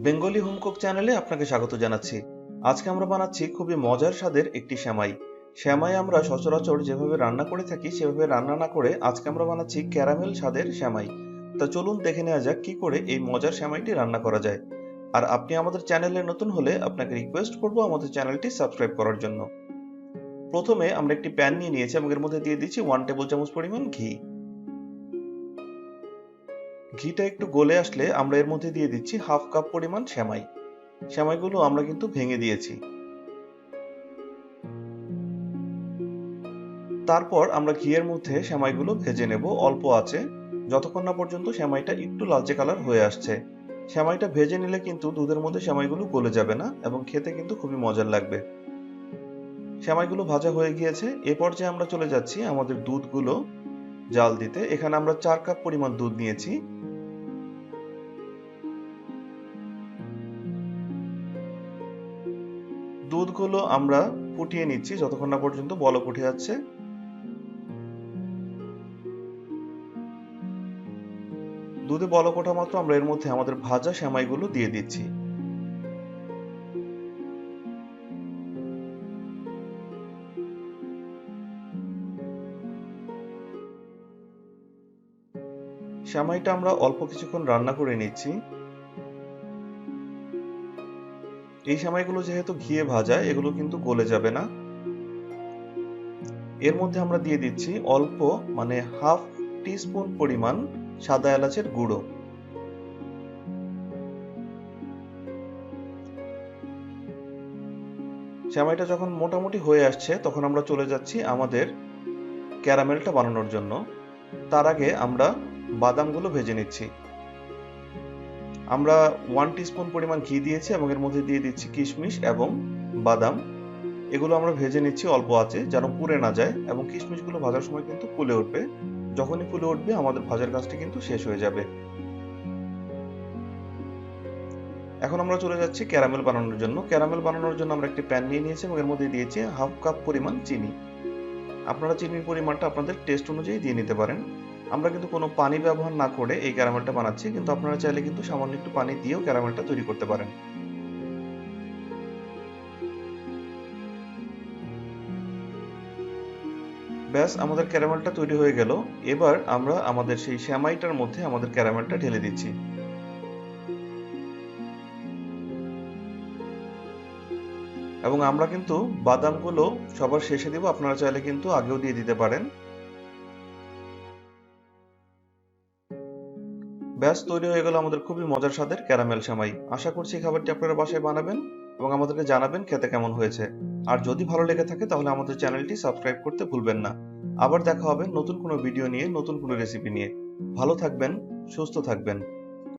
Bengali home cook চ্যানেলে আপনাকে স্বাগত জানাচ্ছি। আজকে আমরা বানাচ্ছি খুবই মজার স্বাদের একটি সেমাই। সেমাই আমরা সচরাচর যেভাবে রান্না করে থাকি সেভাবে রান্না না করে আজকে আমরা বানাচ্ছি ক্যারামেল স্বাদের সেমাই। তা চলুন দেখে নেওয়া যাক কি করে এই মজার সেমাইটি রান্না করা যায়। আর আপনি আমাদের চ্যানেলে নতুন হলে আপনাকে রিকোয়েস্ট করব আমাদের চ্যানেলটি সাবস্ক্রাইব করার জন্য। প্রথমে আমরা একটি প্যান নিয়ে নিয়েছি এবং এর মধ্যে দিয়ে দিচ্ছি 1 টেবিল চামচ পরিমাণ ঘি। ঘিটা একটু গলে আসলে আমরা এর মধ্যে দিয়ে দিচ্ছি হাফ কাপ পরিমাণ সেমাই। সেমাইগুলো আমরা কিন্তু ভেঙে দিয়েছি। তারপর আমরা ঘিয়ের মধ্যে সেমাইগুলো ভেজে নেব অল্প আঁচে, যতক্ষণ না পর্যন্ত সেমাইটা একটু লালচে কালার হয়ে আসছে। সেমাইটা ভেজে নিলে কিন্তু দুধের মধ্যে সেমাইগুলো গলে যাবে না এবং খেতে কিন্তু খুবই মজার লাগবে। সেমাইগুলো ভাজা হয়ে গিয়েছে। এ পর্যায়ে আমরা চলে যাচ্ছি আমাদের দুধগুলো জাল দিতে। এখানে আমরা 4 কাপ পরিমাণ দুধ নিয়েছি। দুধগুলো আমরা ফুটিয়ে নিচ্ছি যতক্ষণ না পর্যন্ত বলক উঠে যাচ্ছে। দুধে বলক ওঠা মাত্র আমরা এর মধ্যে আমাদের ভাজা সেমাইগুলো দিয়ে দিচ্ছি। সেমাইটা আমরা অল্প কিছুক্ষণ রান্না করে নিচ্ছি। এই সেমাইগুলো যেহেতু ঘিয়ে ভাজা, এগুলো কিন্তু গলে যাবে না। এর মধ্যে আমরা দিয়ে দিচ্ছি অল্প হাফ টিস্পুন পরিমাণ সাদা এলাচের গুঁড়ো। সেমাইটা যখন মোটামুটি হয়ে আসছে তখন আমরা চলে যাচ্ছি আমাদের ক্যারামেলটা বানানোর জন্য। তার আগে আমরা বাদামগুলো ভেজে নিচ্ছি। আমরা 1 টিস্পুন পরিমাণ ঘি দিয়েছি এবং এর মধ্যে দিয়ে দিচ্ছি কিশমিশ এবং বাদাম। এগুলো আমরা ভেজে নিচ্ছি অল্প আঁচে যেন পুড়ে না যায়, এবং কিশমিশগুলো ভাজার সময় কিন্তু ফুলে উঠবে। যখনই ফুলে উঠবে আমাদের ভাজার কাজটি কিন্তু শেষ হয়ে যাবে। এখন আমরা চলে যাচ্ছি ক্যারামেল বানানোর জন্য। ক্যারামেল বানানোর জন্য আমরা একটি প্যান নিয়ে নিয়েছি এবং এর মধ্যে দিয়েছি হাফ কাপ পরিমাণ চিনি। আপনারা চিনির পরিমাণটা আপনাদের টেস্ট অনুযায়ী দিয়ে নিতে পারেন। আমরা কিন্তু কোনো পানি ব্যবহার না করে এই ক্যারামেলটা বানাচ্ছি, কিন্তু আপনারা চাইলে কিন্তু সামান্য একটু পানি দিয়েও ক্যারামেলটা তৈরি করতে পারেন। ব্যাস, আমাদের ক্যারামেলটা তৈরি হয়ে গেল। এবার আমরা আমাদের সেই সেমাইটার মধ্যে আমাদের ক্যারামেলটা ঢেলে দিচ্ছি। এবং আমরা কিন্তু বাদামগুলো সবার শেষে দিব, আপনারা চাইলে কিন্তু আগেও দিয়ে দিতে পারেন। ব্যাস, তৈরি হয়ে গেল আমাদের খুবই মজার স্বাদের ক্যারামেল সেমাই। আশা করছি খাবারটি আপনারা বাসায় বানাবেন এবং আমাদেরকে জানাবেন খেতে কেমন হয়েছে। আর যদি ভালো লেগে থাকে তাহলে আমাদের চ্যানেলটি সাবস্ক্রাইব করতে ভুলবেন না। আবার দেখা হবে নতুন কোনো ভিডিও নিয়ে, নতুন কোনো রেসিপি নিয়ে। ভালো থাকবেন, সুস্থ থাকবেন।